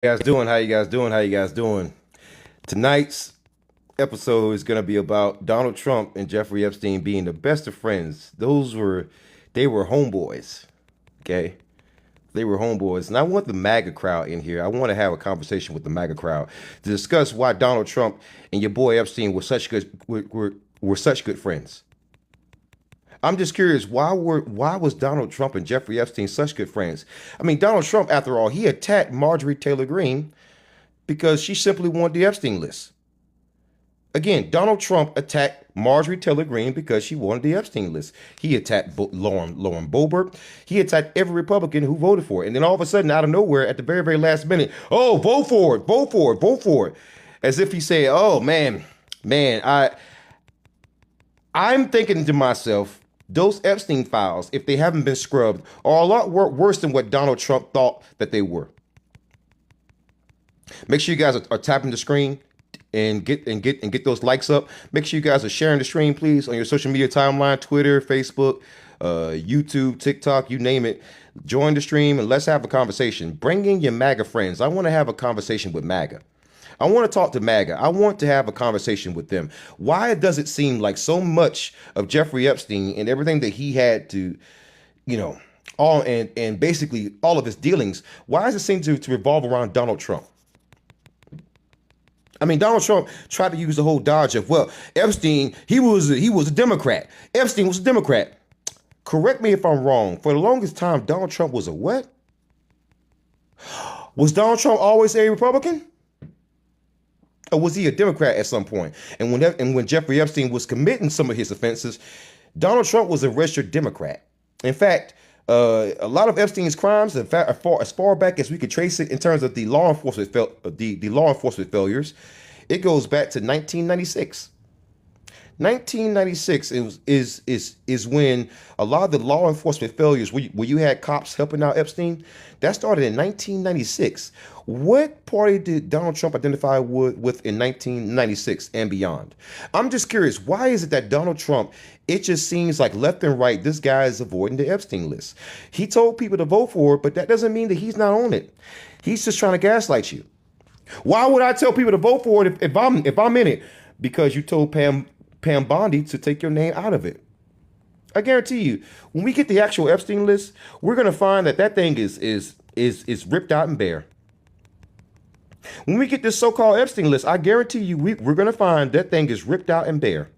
Guys doing? How you guys doing? How you guys doing? Tonight's episode is going to be about Donald Trump and Jeffrey Epstein being the best of friends. They were homeboys. Okay, they were homeboys, and I want the MAGA crowd in here. I want to have a conversation with the MAGA crowd to discuss why Donald Trump and your boy Epstein were such good friends. I'm just curious, why was Donald Trump and Jeffrey Epstein such good friends? I mean, Donald Trump, after all, he attacked Marjorie Taylor Greene because she simply wanted the Epstein list. Again, Donald Trump attacked Marjorie Taylor Greene because she wanted the Epstein list. He attacked Lauren Boebert. He attacked every Republican who voted for it. And then all of a sudden, out of nowhere, at the very, very last minute, oh, vote for it, vote for it, vote for it. As if he said, oh, man, I'm thinking to myself, those Epstein files, if they haven't been scrubbed, are a lot worse than what Donald Trump thought that they were. Make sure you guys are tapping the screen and get those likes up. Make sure you guys are sharing the stream, please, on your social media timeline, Twitter, Facebook, YouTube, TikTok, you name it. Join the stream and let's have a conversation. Bring in your MAGA friends. I want to have a conversation with MAGA. I want to talk to MAGA. I want to have a conversation with them. Why does it seem like so much of Jeffrey Epstein and everything that he had to, all and basically all of his dealings, why does it seem to revolve around Donald Trump? I mean, Donald Trump tried to use the whole dodge of, well, Epstein, he was a Democrat. Epstein was a Democrat. Correct me if I'm wrong. For the longest time, Donald Trump was a what? Was Donald Trump always a Republican? Or was he a Democrat at some point? And when Jeffrey Epstein was committing some of his offenses, Donald Trump was a registered Democrat. In fact, a lot of Epstein's crimes, in fact, as far back as we could trace it in terms of the law enforcement the law enforcement failures, it goes back to 1996. 1996 is when a lot of the law enforcement failures, where you had cops helping out Epstein, that started in 1996. What party did Donald Trump identify with in 1996 and beyond? I'm just curious, why is it that Donald Trump, it just seems like left and right, this guy is avoiding the Epstein list? He told people to vote for it, but that doesn't mean that he's not on it. He's just trying to gaslight you. Why would I tell people to vote for it if I'm in it? Because you told Pam Bondi to take your name out of it. I guarantee you, when we get the actual Epstein list, we're gonna find that thing is ripped out and bare. When we get this so-called Epstein list, I guarantee you, we're gonna find that thing is ripped out and bare.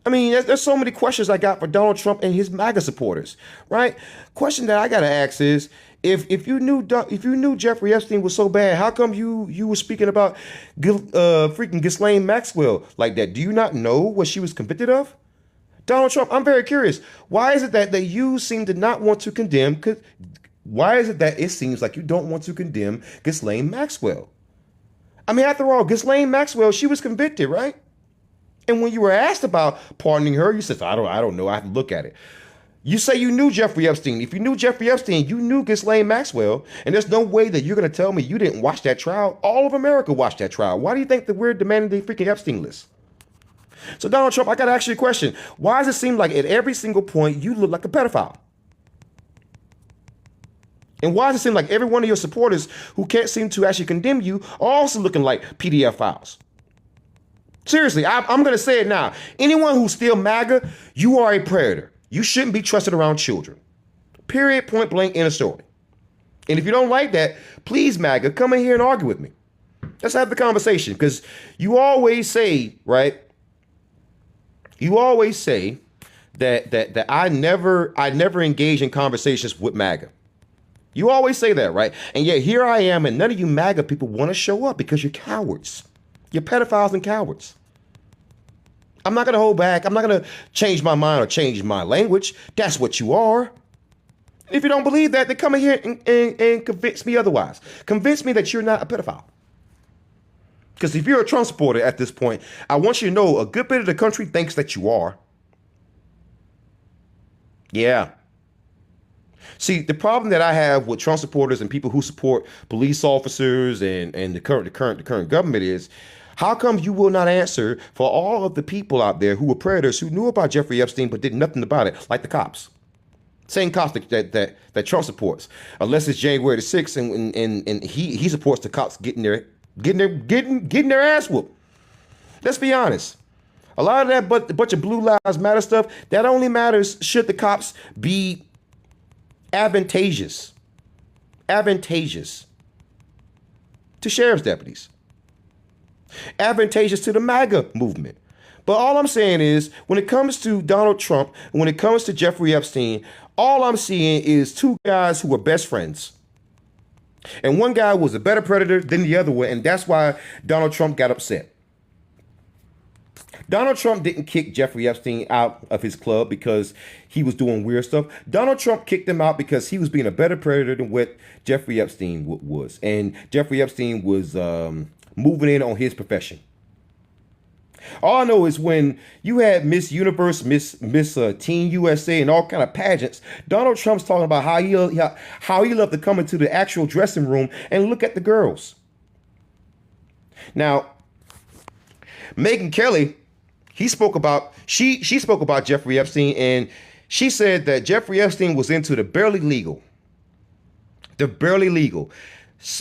I mean, there's so many questions I got for Donald Trump and his MAGA supporters, right? Question that I gotta ask is, if you knew Jeffrey Epstein was so bad, how come you were speaking about freaking Ghislaine Maxwell like that? Do you not know what she was convicted of? Donald Trump, I'm very curious. Why is it that you seem to not want to condemn? Why is it that it seems like you don't want to condemn Ghislaine Maxwell? I mean, after all, Ghislaine Maxwell, she was convicted, right? And when you were asked about pardoning her, you said, I don't know. I have to look at it. You say you knew Jeffrey Epstein. If you knew Jeffrey Epstein, you knew Ghislaine Maxwell. And there's no way that you're going to tell me you didn't watch that trial. All of America watched that trial. Why do you think that we're demanding the freaking Epstein list? So Donald Trump, I got to ask you a question. Why does it seem like at every single point you look like a pedophile? And why does it seem like every one of your supporters who can't seem to actually condemn you are also looking like PDF files? Seriously, I'm going to say it now. Anyone who's still MAGA, you are a predator. You shouldn't be trusted around children. Period, point blank, end of story. And if you don't like that, please, MAGA, come in here and argue with me. Let's have the conversation, because you always say, right? You always say that I never engage in conversations with MAGA. You always say that, right? And yet here I am, and none of you MAGA people want to show up because you're cowards. You're pedophiles and cowards. I'm not going to hold back. I'm not going to change my mind or change my language. That's what you are. If you don't believe that, then come in here and convince me otherwise. Convince me that you're not a pedophile. Because if you're a Trump supporter at this point, I want you to know a good bit of the country thinks that you are. Yeah. See, the problem that I have with Trump supporters and people who support police officers and the current government is, how come you will not answer for all of the people out there who were predators, who knew about Jeffrey Epstein but did nothing about it, like the cops? Same cops that Trump supports, unless it's January the 6th and he supports the cops getting their ass whooped. Let's be honest. A lot of that, but a bunch of Blue Lives Matter stuff, that only matters should the cops be advantageous to sheriff's deputies, advantageous to the MAGA movement. But all I'm saying is, when it comes to Donald Trump, when it comes to Jeffrey Epstein, all I'm seeing is two guys who were best friends. And one guy was a better predator than the other one, and that's why Donald Trump got upset. Donald Trump didn't kick Jeffrey Epstein out of his club because he was doing weird stuff. Donald Trump kicked him out because he was being a better predator than what Jeffrey Epstein was. And Jeffrey Epstein was moving in on his profession. All I know is when you had Miss Universe, Miss Teen USA, and all kind of pageants, Donald Trump's talking about how he loved to come into the actual dressing room and look at the girls. Now, Megyn Kelly, she spoke about Jeffrey Epstein, and she said that Jeffrey Epstein was into the barely legal. The barely legal.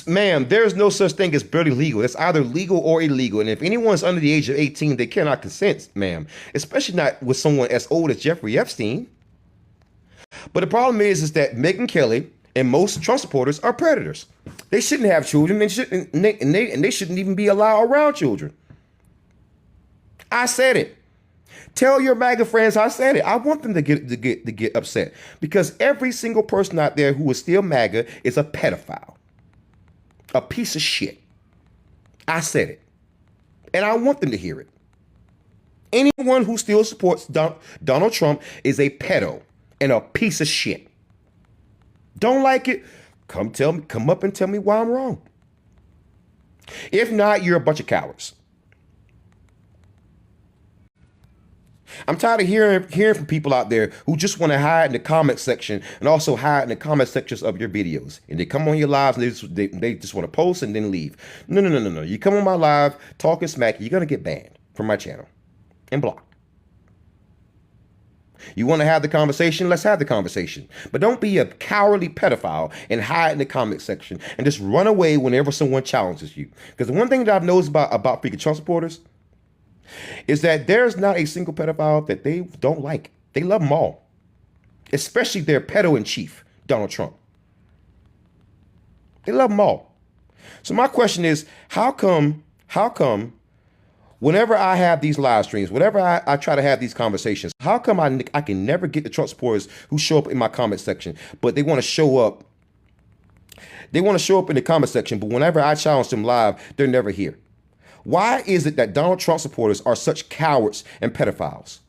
Ma'am, there's no such thing as barely legal. It's either legal or illegal. And if anyone's under the age of 18, they cannot consent, ma'am. Especially not with someone as old as Jeffrey Epstein. But the problem is that Megyn Kelly and most Trump supporters are predators. They shouldn't have children, and they shouldn't even be allowed around children. I said it. Tell your MAGA friends I said it. I want them to get upset, because every single person out there who is still MAGA is a pedophile. A piece of shit. I said it. And I want them to hear it. Anyone who still supports Donald Trump is a pedo and a piece of shit. Don't like it? Come up and tell me why I'm wrong. If not, you're a bunch of cowards. I'm tired of hearing from people out there who just want to hide in the comment section and also hide in the comment sections of your videos. And they come on your lives and they just want to post and then leave. No. You come on my live talking smack, you're going to get banned from my channel and blocked. You want to have the conversation? Let's have the conversation. But don't be a cowardly pedophile and hide in the comment section and just run away whenever someone challenges you. Because the one thing that I've noticed about freaking Trump supporters is that there's not a single pedophile that they don't like. They love them all, especially their pedo-in-chief, Donald Trump. They love them all. So my question is, how come whenever I have these live streams, whenever I try to have these conversations, how come I can never get the Trump supporters who show up in my comment section, but they want to show up in the comment section, but whenever I challenge them live, they're never here? Why is it that Donald Trump supporters are such cowards and pedophiles?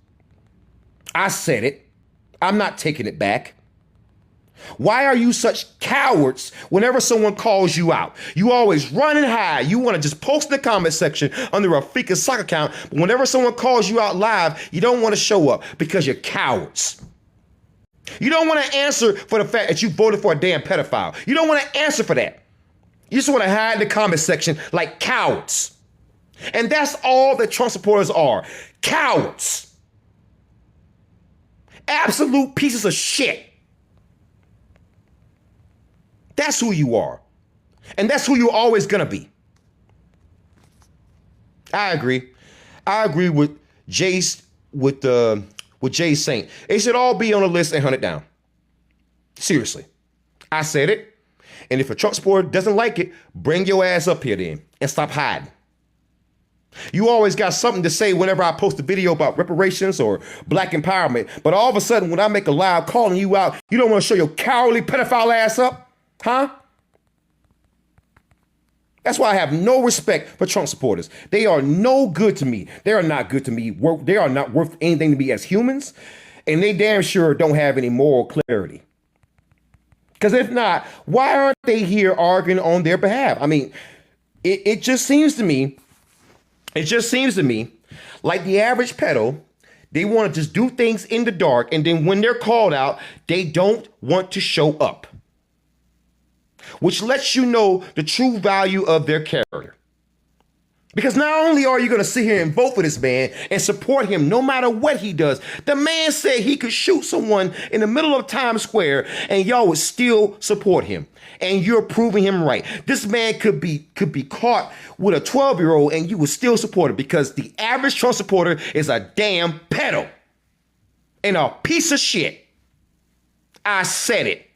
I said it. I'm not taking it back. Why are you such cowards whenever someone calls you out? You always run and hide. You want to just post in the comment section under a freaking sock account. But whenever someone calls you out live, you don't want to show up because you're cowards. You don't want to answer for the fact that you voted for a damn pedophile. You don't want to answer for that. You just want to hide in the comment section like cowards. And that's all that Trump supporters are. Cowards. Absolute pieces of shit. That's who you are. And that's who you're always going to be. I agree. I agree with Jay Saint. They should all be on the list and hunt it down. Seriously. I said it. And if a Trump supporter doesn't like it, bring your ass up here then and stop hiding. You always got something to say whenever I post a video about reparations or black empowerment. But all of a sudden, when I make a live calling you out, you don't want to show your cowardly pedophile ass up? Huh? That's why I have no respect for Trump supporters. They are no good to me. They are not good to me. They are not worth anything to me as humans. And they damn sure don't have any moral clarity. Because if not, why aren't they here arguing on their behalf? I mean, it just seems to me like the average pedo, they want to just do things in the dark, and then when they're called out, they don't want to show up. Which lets you know the true value of their character. Because not only are you going to sit here and vote for this man and support him no matter what he does, the man said he could shoot someone in the middle of Times Square and y'all would still support him. And you're proving him right. This man could be caught with a 12-year-old and you would still support him because the average Trump supporter is a damn pedo and a piece of shit. I said it.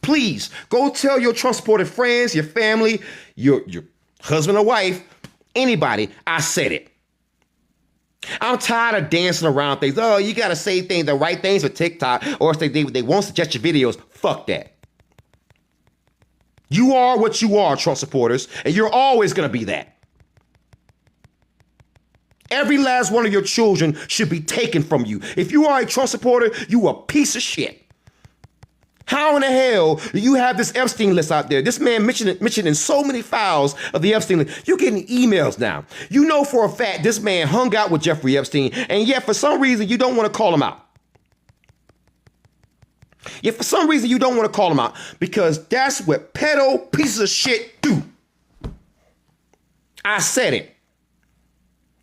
Please go tell your Trump supported friends, your family, your husband or wife, anybody, I said it. I'm tired of dancing around things. Oh, you got to say things, the right things for TikTok, or if they won't suggest your videos. Fuck that. You are what you are, Trump supporters, and you're always going to be that. Every last one of your children should be taken from you. If you are a Trump supporter, you a piece of shit. How in the hell do you have this Epstein list out there? This man mentioned in so many files of the Epstein list. You're getting emails now. You know for a fact this man hung out with Jeffrey Epstein, and yet for some reason you don't want to call him out. Yet for some reason you don't want to call him out because that's what pedo pieces of shit do. I said it.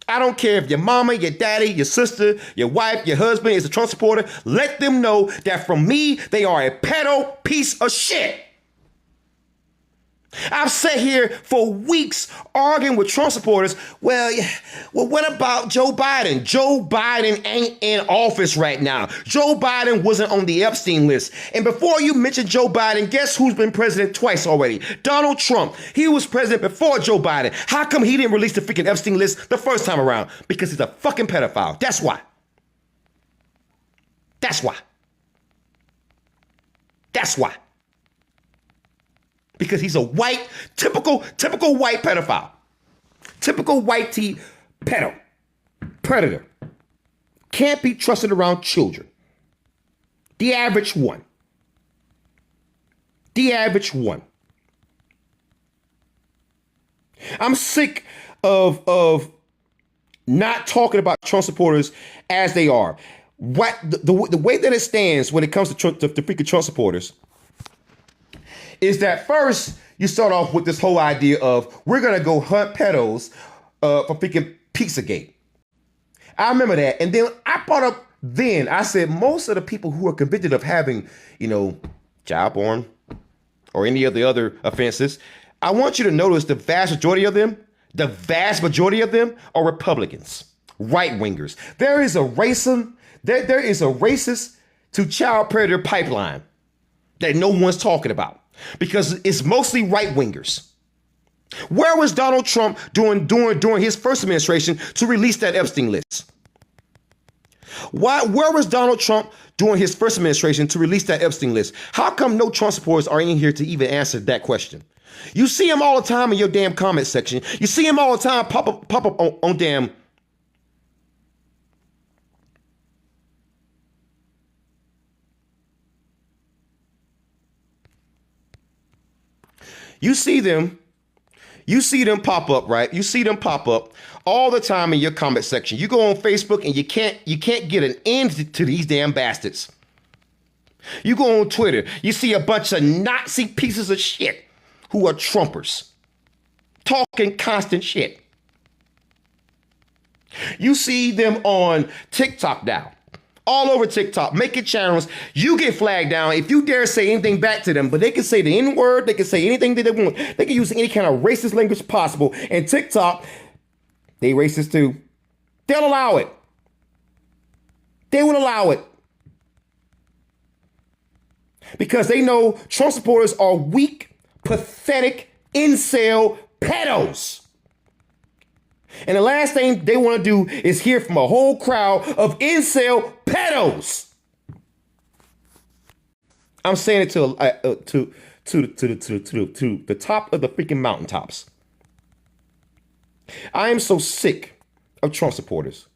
I don't care if your mama, your daddy, your sister, your wife, your husband is a Trump supporter. Let them know that from me, they are a pedo piece of shit. I've sat here for weeks arguing with Trump supporters. Well, what about Joe Biden? Joe Biden ain't in office right now. Joe Biden wasn't on the Epstein list. And before you mention Joe Biden, guess who's been president twice already? Donald Trump. He was president before Joe Biden. How come he didn't release the freaking Epstein list the first time around? Because he's a fucking pedophile. That's why. That's why. That's why. Because he's a white, typical white pedophile. Typical white tea pedo. Predator. Can't be trusted around children. The average one. The average one. I'm sick of not talking about Trump supporters as they are. What the way that it stands when it comes to freaking Trump supporters is that first you start off with this whole idea of we're going to go hunt pedos for freaking Pizzagate. I remember that. And then I brought up I said most of the people who are convicted of having, child porn or any of the other offenses, I want you to notice the vast majority of them are Republicans, right-wingers. There is a racist to child predator pipeline that no one's talking about. Because it's mostly right-wingers. Where was Donald Trump during his first administration to release that Epstein list? Where was Donald Trump during his first administration to release that Epstein list? How come no Trump supporters are in here to even answer that question? You see him all the time in your damn comment section. You see him all the time pop up on damn. You see them pop up, right? You see them pop up all the time in your comment section. You go on Facebook and you can't get an end to these damn bastards. You go on Twitter, you see a bunch of Nazi pieces of shit who are Trumpers talking constant shit. You see them on TikTok now. All over TikTok, making channels. You get flagged down if you dare say anything back to them, but they can say the N-word, they can say anything that they want. They can use any kind of racist language possible. And TikTok, they racist too. They'll allow it. They will allow it. Because they know Trump supporters are weak, pathetic, incel pedos. And the last thing they want to do is hear from a whole crowd of incel pedos. I'm saying it to the top of the freaking mountaintops. I am so sick of Trump supporters.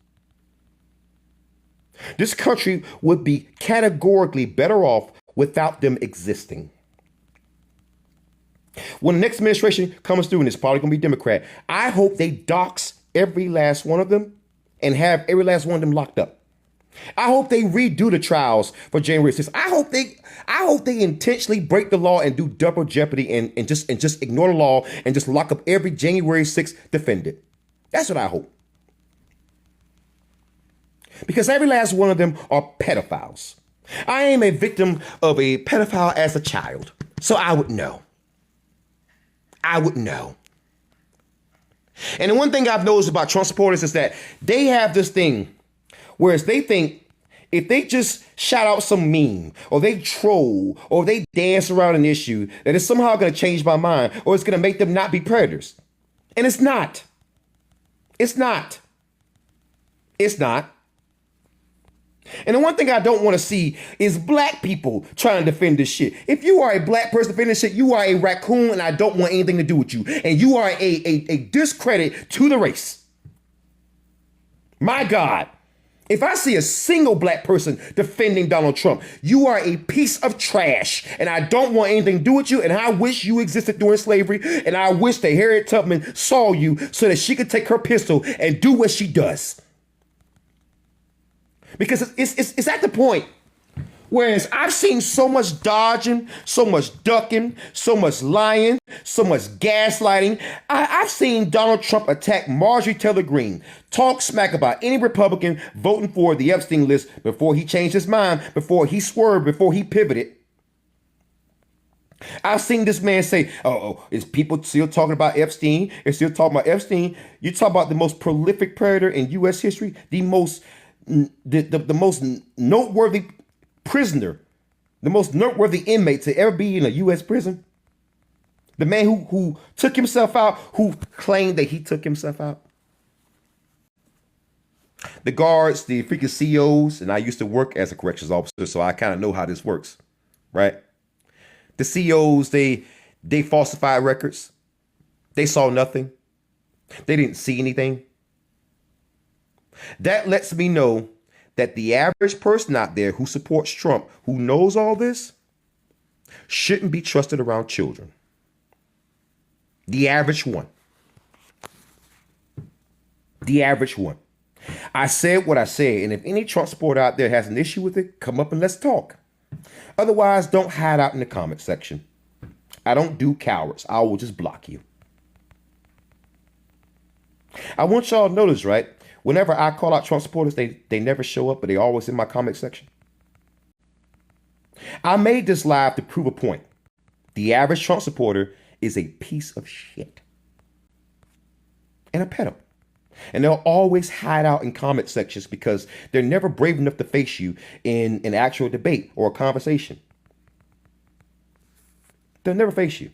This country would be categorically better off without them existing. When the next administration comes through, and it's probably going to be Democrat, I hope they dox every last one of them and have every last one of them locked up. I hope they redo the trials for January 6th. I hope they intentionally break the law and do double jeopardy and just ignore the law and just lock up every January 6th defendant. That's what I hope. Because every last one of them are pedophiles. I am a victim of a pedophile as a child, so I would know. I would know. And the one thing I've noticed about Trump supporters is that they have this thing, whereas they think if they just shout out some meme or they troll or they dance around an issue, that it's somehow going to change my mind or it's going to make them not be predators. And it's not. It's not. It's not. And the one thing I don't want to see is black people trying to defend this shit. If you are a black person defending this shit, you are a raccoon and I don't want anything to do with you. And you are a discredit to the race. My God. If I see a single black person defending Donald Trump, you are a piece of trash. And I don't want anything to do with you. And I wish you existed during slavery. And I wish that Harriet Tubman saw you so that she could take her pistol and do what she does. Because it's at the point, whereas I've seen so much dodging, so much ducking, so much lying, so much gaslighting. I've seen Donald Trump attack Marjorie Taylor Greene, talk smack about any Republican voting for the Epstein list before he changed his mind, before he swerved, before he pivoted. I've seen this man say, is people still talking about Epstein? They're still talking about Epstein. You talk about the most prolific predator in U.S. history, the most noteworthy prisoner, the most noteworthy inmate to ever be in a U.S. prison. The man who took himself out, who claimed that he took himself out. The guards, the freaking COs, and I used to work as a corrections officer, so I kind of know how this works, right? The COs, they falsified records. They saw nothing. They didn't see anything. That lets me know that the average person out there who supports Trump, who knows all this, shouldn't be trusted around children. The average one. The average one. I said what I said, and if any Trump supporter out there has an issue with it, come up and let's talk. Otherwise, don't hide out in the comment section. I don't do cowards. I will just block you. I want y'all to notice, right? Whenever I call out Trump supporters, they never show up, but they always in my comment section. I made this live to prove a point. The average Trump supporter is a piece of shit and a pedo. And they'll always hide out in comment sections because they're never brave enough to face you in an actual debate or a conversation. They'll never face you.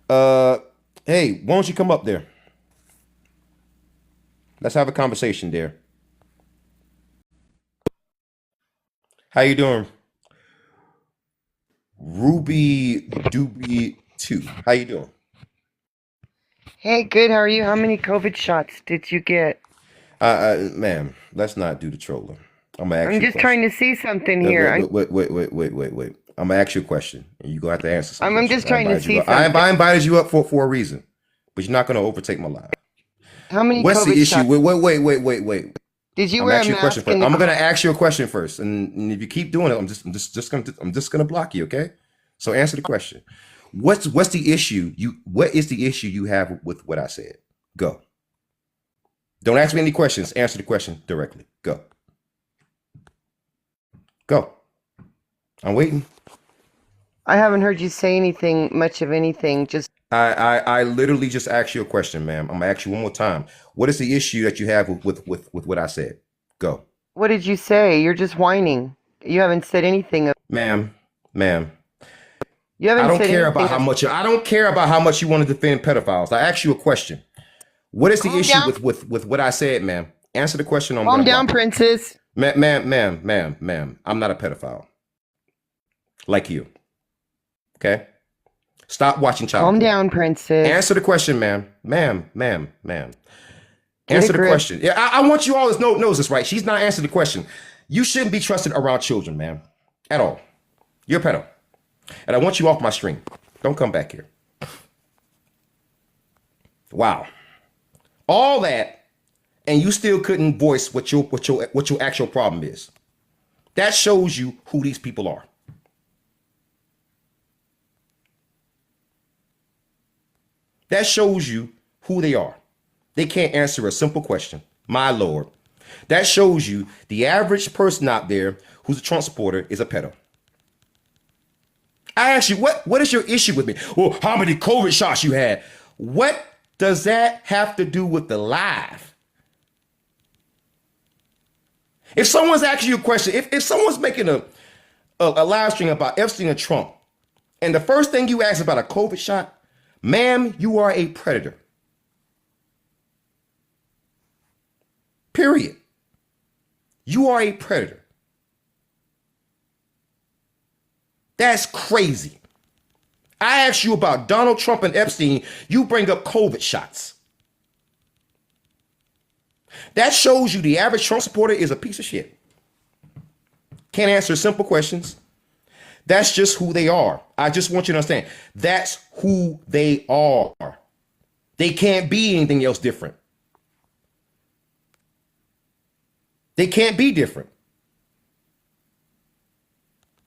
Hey, why don't you come up there? Let's have a conversation there. How you doing? Ruby Doobie 2. How you doing? Hey, good. How are you? How many COVID shots did you get? Ma'am, let's not do the trolling. I'm gonna ask I'm you a just question. trying to see something here. Wait. I'm gonna ask you a question, and you're gonna have to answer some I'm questions. just trying to see I something. invited you up for a reason, but you're not gonna overtake my life. How many What's the COVID issue? shots? Wait. Did you I'm wear a asking you a question mask first. in the I'm gonna car? ask you a question first, and if you keep doing it, I'm just gonna block you. Okay? So answer the question. What's the issue? What is the issue you have with what I said? Go. Don't ask me any questions. Answer the question directly. Go. Go. I'm waiting. I haven't heard you say anything, much of anything. Just I literally just asked you a question, ma'am. I'm gonna ask you one more time. What is the issue that you have with what I said? Go. what did you say? You're just whining. You haven't said anything. Ma'am. You I haven't don't said care anything. about how much you want to defend pedophiles. I asked you a question. What is the Calm issue down. with what I said, ma'am? Answer the question. I'm Calm gonna down, block you. princess. Ma'am. I'm not a pedophile. Like you. Okay? Stop watching child Calm porn. down, princess. Answer the question, ma'am. Ma'am. Get Answer a the grip. question. Yeah, I want you all to knows this, right? She's not answering the question. You shouldn't be trusted around children, ma'am. At all. You're a pedo. And I want you off my stream. Don't come back here. Wow. All that and you still couldn't voice what your actual problem is. That shows you who these people are. That shows you who they are. They can't answer a simple question. My Lord. That shows you the average person out there who's a Trump supporter is a pedo. I ask you, what is your issue with me? Well, how many COVID shots you had? What does that have to do with the live? If someone's asking you a question, if someone's making a live stream about Epstein and Trump, and the first thing you ask about a COVID shot, ma'am, you are a predator. Period. You are a predator. That's crazy. I asked you about Donald Trump and Epstein. You bring up COVID shots. That shows you the average Trump supporter is a piece of shit. Can't answer simple questions. That's just who they are. I just want you to understand. That's who they are. They can't be anything else different. They can't be different.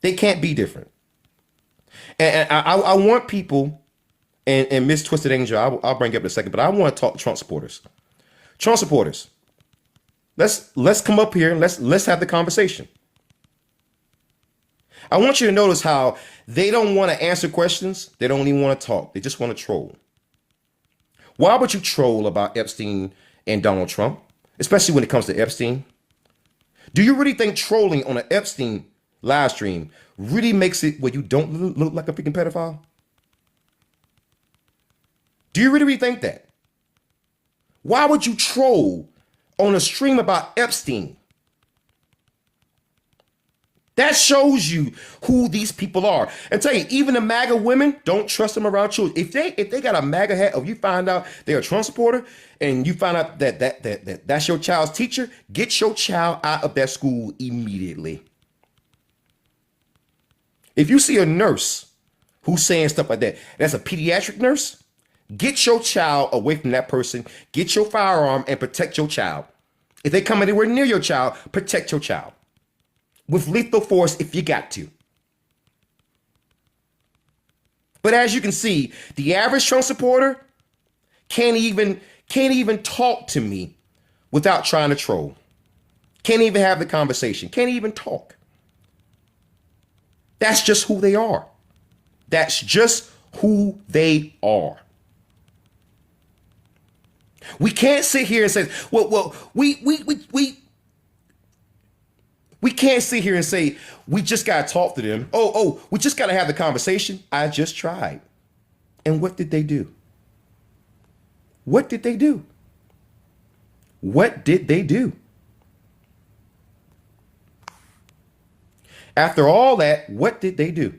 They can't be different. And I want people, and Miss Twisted Angel, I'll bring it up in a second, but I want to talk to Trump supporters. Trump supporters, let's come up here and let's have the conversation. I want you to notice how they don't want to answer questions. They don't even want to talk. They just want to troll. Why would you troll about Epstein and Donald Trump, especially when it comes to Epstein? Do you really think trolling on an Epstein live stream really makes it where you don't look like a freaking pedophile? Do you really think that? Why would you troll on a stream about Epstein? That shows you who these people are. And tell you, even the MAGA women, don't trust them around children. If they got a MAGA hat, or you find out they're a Trump supporter, and you find out that's your child's teacher, get your child out of that school immediately. If you see a nurse who's saying stuff like that, that's a pediatric nurse, get your child away from that person. Get your firearm and protect your child. If they come anywhere near your child, protect your child with lethal force if you got to. But as you can see, the average Trump supporter can't even talk to me without trying to troll. Can't even have the conversation. Can't even talk. That's just who they are. That's just who they are. We can't sit here and say, well, we can't sit here and say, we just got to talk to them. We just got to have the conversation. I just tried. And what did they do? What did they do? What did they do? After all that, what did they do?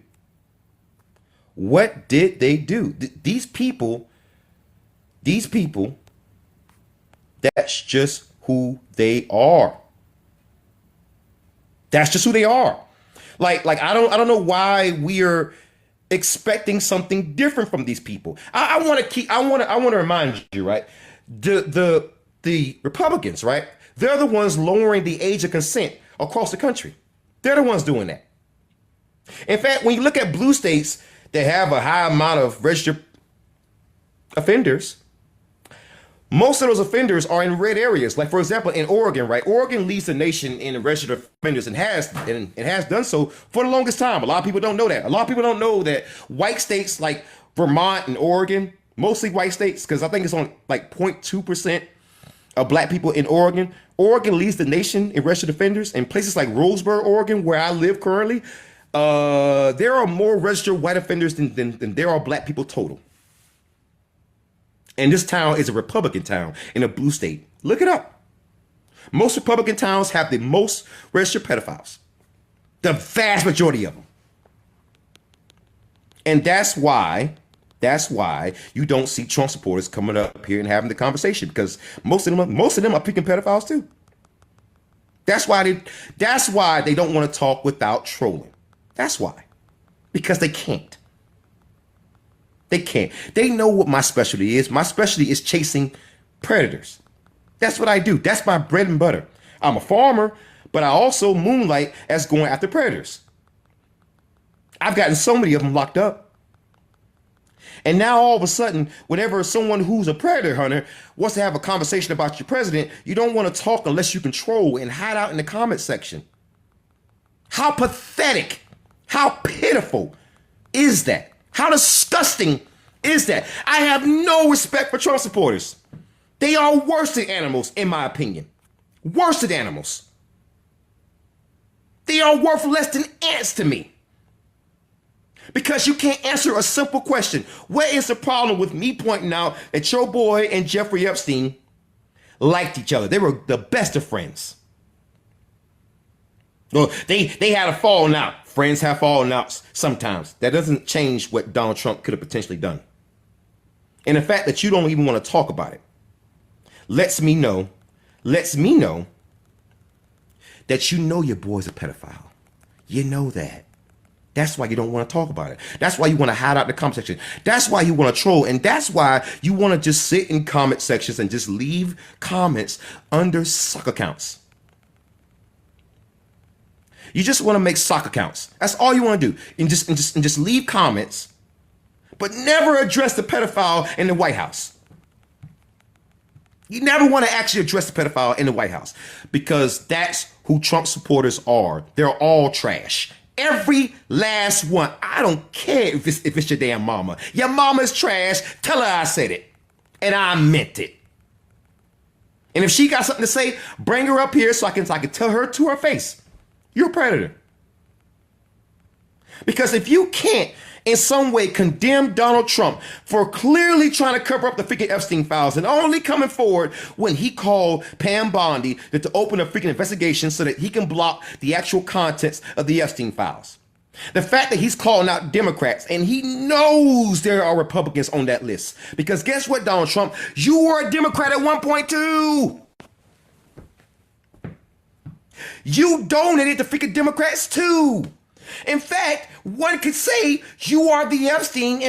What did they do? These people, that's just who they are. That's just who they are. Like I don't know why we are expecting something different from these people. I want to remind you, right? The Republicans, right? They're the ones lowering the age of consent across the country. They're the ones doing that. In fact, when you look at blue states that have a high amount of registered offenders, most of those offenders are in red areas. Like, for example, in Oregon, right? Oregon leads the nation in registered offenders and has done so for the longest time. A lot of people don't know that. A lot of people don't know that white states like Vermont and Oregon, mostly white states, because I think it's on like 0.2% of black people in Oregon. Oregon leads the nation in registered offenders. In places like Roseburg, Oregon, where I live currently, there are more registered white offenders than there are black people total. And this town is a Republican town in a blue state. Look it up. Most Republican towns have the most registered pedophiles. The vast majority of them. And that's why you don't see Trump supporters coming up here and having the conversation, because most of them are picking pedophiles too. That's why they don't want to talk without trolling. That's why. Because they can't. They can't. They know what my specialty is. My specialty is chasing predators. That's what I do. That's my bread and butter. I'm a farmer, but I also moonlight as going after predators. I've gotten so many of them locked up. And now all of a sudden, whenever someone who's a predator hunter wants to have a conversation about your president, you don't want to talk unless you control and hide out in the comment section. How pathetic, how pitiful is that? How disgusting is that? I have no respect for Trump supporters. They are worse than animals, in my opinion. Worse than animals. They are worth less than ants to me. Because you can't answer a simple question. What is the problem with me pointing out that your boy and Jeffrey Epstein liked each other? They were the best of friends. Well, they had a falling out. Friends have fallen outs sometimes. That doesn't change what Donald Trump could have potentially done. And the fact that you don't even want to talk about it lets me know that you know your boy's a pedophile. You know that. That's why you don't want to talk about it. That's why you want to hide out the comment section. That's why you want to troll. And that's why you want to just sit in comment sections and just leave comments under sock accounts. You just want to make sock accounts. That's all you want to do. And just leave comments, but never address the pedophile in the White House. You never want to actually address the pedophile in the White House because that's who Trump supporters are. They're all trash. Every last one. I don't care if it's your damn mama. Your mama's trash. Tell her I said it. And I meant it. And if she got something to say, bring her up here so I can tell her to her face. You're a predator. Because if you can't in some way condemn Donald Trump for clearly trying to cover up the freaking Epstein files and only coming forward when he called Pam Bondi to open a freaking investigation so that he can block the actual contents of the Epstein files. The fact that he's calling out Democrats and he knows there are Republicans on that list. Because guess what, Donald Trump? You were a Democrat at one point too. You donated to freaking Democrats too. In fact, one could say you are the Epstein,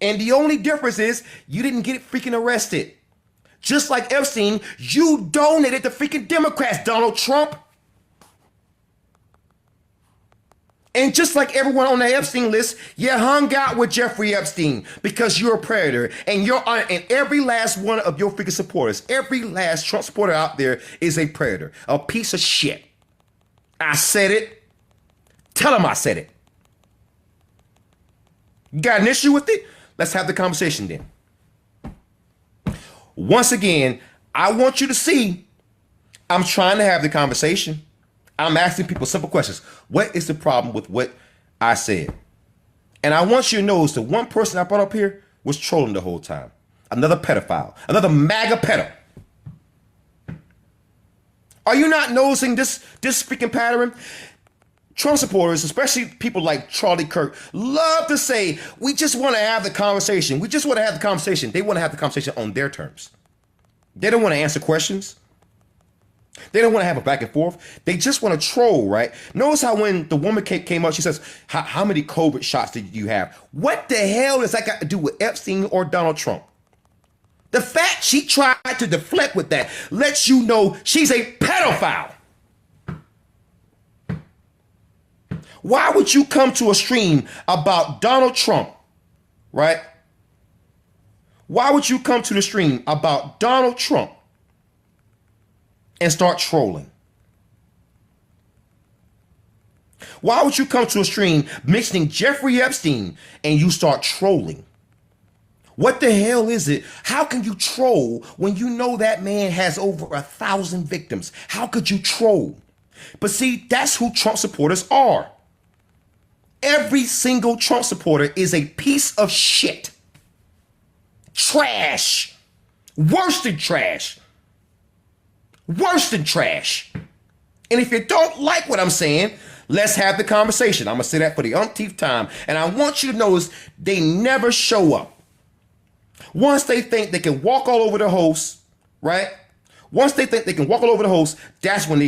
and the only difference is you didn't get freaking arrested. Just like Epstein, you donated to freaking Democrats, Donald Trump. And just like everyone on the Epstein list, you hung out with Jeffrey Epstein because you're a predator. And every last one of your freaking supporters, every last Trump supporter out there is a predator, a piece of shit. I said it. Tell him I said it. You got an issue with it? Let's have the conversation then. Once again, I want you to see I'm trying to have the conversation. I'm asking people simple questions. What is the problem with what I said? And I want you to know the one person I brought up here was trolling the whole time. Another pedophile. Another MAGA pedo. Are you not noticing this freaking pattern? Trump supporters, especially people like Charlie Kirk, love to say, we just want to have the conversation. We just want to have the conversation. They want to have the conversation on their terms. They don't want to answer questions. They don't want to have a back and forth. They just want to troll, right? Notice how when the woman came up, she says, how many COVID shots did you have? What the hell does that got to do with Epstein or Donald Trump? The fact she tried to deflect with that lets you know she's a pedophile. Why would you come to a stream about Donald Trump, right? Why would you come to the stream about Donald Trump and start trolling? Why would you come to a stream mentioning Jeffrey Epstein and you start trolling? What the hell is it? How can you troll when you know that man has over 1,000 victims? How could you troll? But see, that's who Trump supporters are. Every single Trump supporter is a piece of shit. Trash. Worse than trash. Worse than trash. And if you don't like what I'm saying, let's have the conversation. I'm going to say that for the umpteenth time. And I want you to notice they never show up. Once they think they can walk all over the host, right? Once they think they can walk all over the host, that's when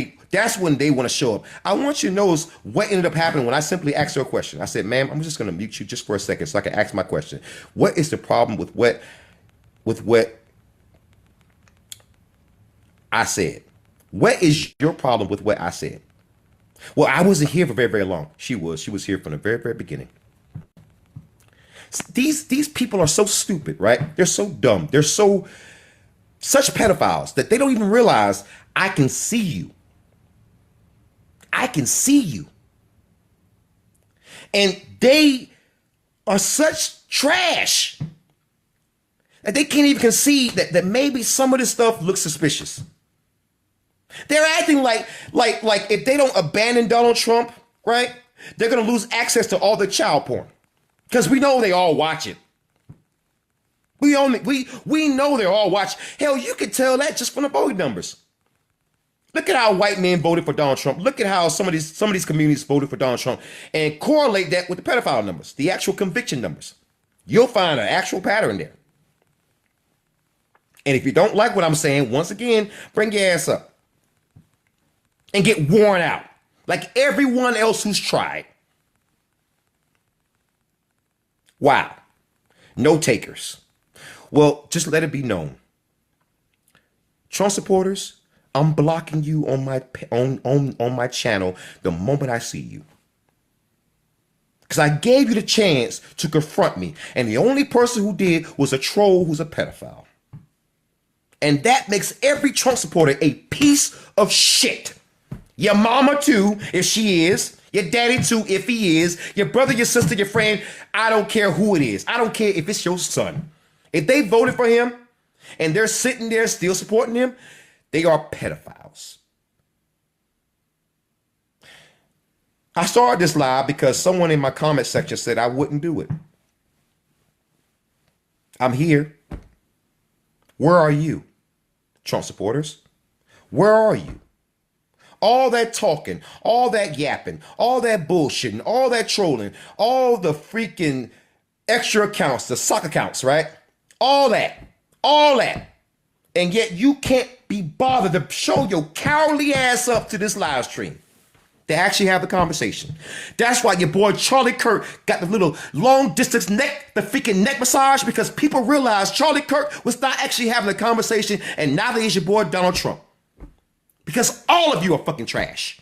they want to show up. I want you to notice what ended up happening when I simply asked her a question. I said, ma'am, I'm just going to mute you just for a second so I can ask my question. What is the problem with what I said. What is your problem with what I said? Well, I wasn't here for very, very long. She was. She was here from the very, very beginning. These people are so stupid, right? They're so dumb. They're such pedophiles that they don't even realize I can see you. I can see you. And they are such trash that they can't even concede that maybe some of this stuff looks suspicious. They're acting like if they don't abandon Donald Trump, right, they're gonna lose access to all the child porn. Because we know they all watch it. We know they're all watching. Hell, you can tell that just from the voting numbers. Look at how white men voted for Donald Trump. Look at how some of these communities voted for Donald Trump, and correlate that with the pedophile numbers, the actual conviction numbers. You'll find an actual pattern there. And if you don't like what I'm saying, once again, bring your ass up and get worn out like everyone else who's tried. Wow. No takers. Well, just let it be known. Trump supporters, I'm blocking you on my channel the moment I see you. Because I gave you the chance to confront me. And the only person who did was a troll who's a pedophile. And that makes every Trump supporter a piece of shit. Your mama too, if she is. Your daddy too, if he is. Your brother, your sister, your friend. I don't care who it is. I don't care if it's your son. If they voted for him and they're sitting there still supporting him, they are pedophiles. I started this live because someone in my comment section said I wouldn't do it. I'm here. Where are you, Trump supporters? Where are you? All that talking, all that yapping, all that bullshitting, all that trolling, all the freaking extra accounts, the sock accounts, right? All that. And yet you can't be bothered to show your cowardly ass up to this live stream to actually have the conversation. That's why your boy Charlie Kirk got the little long distance the freaking neck massage, because people realize Charlie Kirk was not actually having a conversation, and neither is your boy Donald Trump. Because all of you are fucking trash.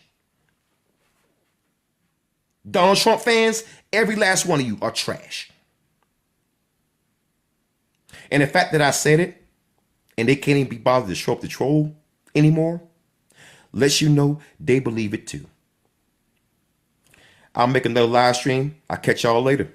Donald Trump fans, every last one of you are trash. And the fact that I said it, and they can't even be bothered to show up to troll anymore, lets you know they believe it too. I'll make another live stream. I'll catch y'all later.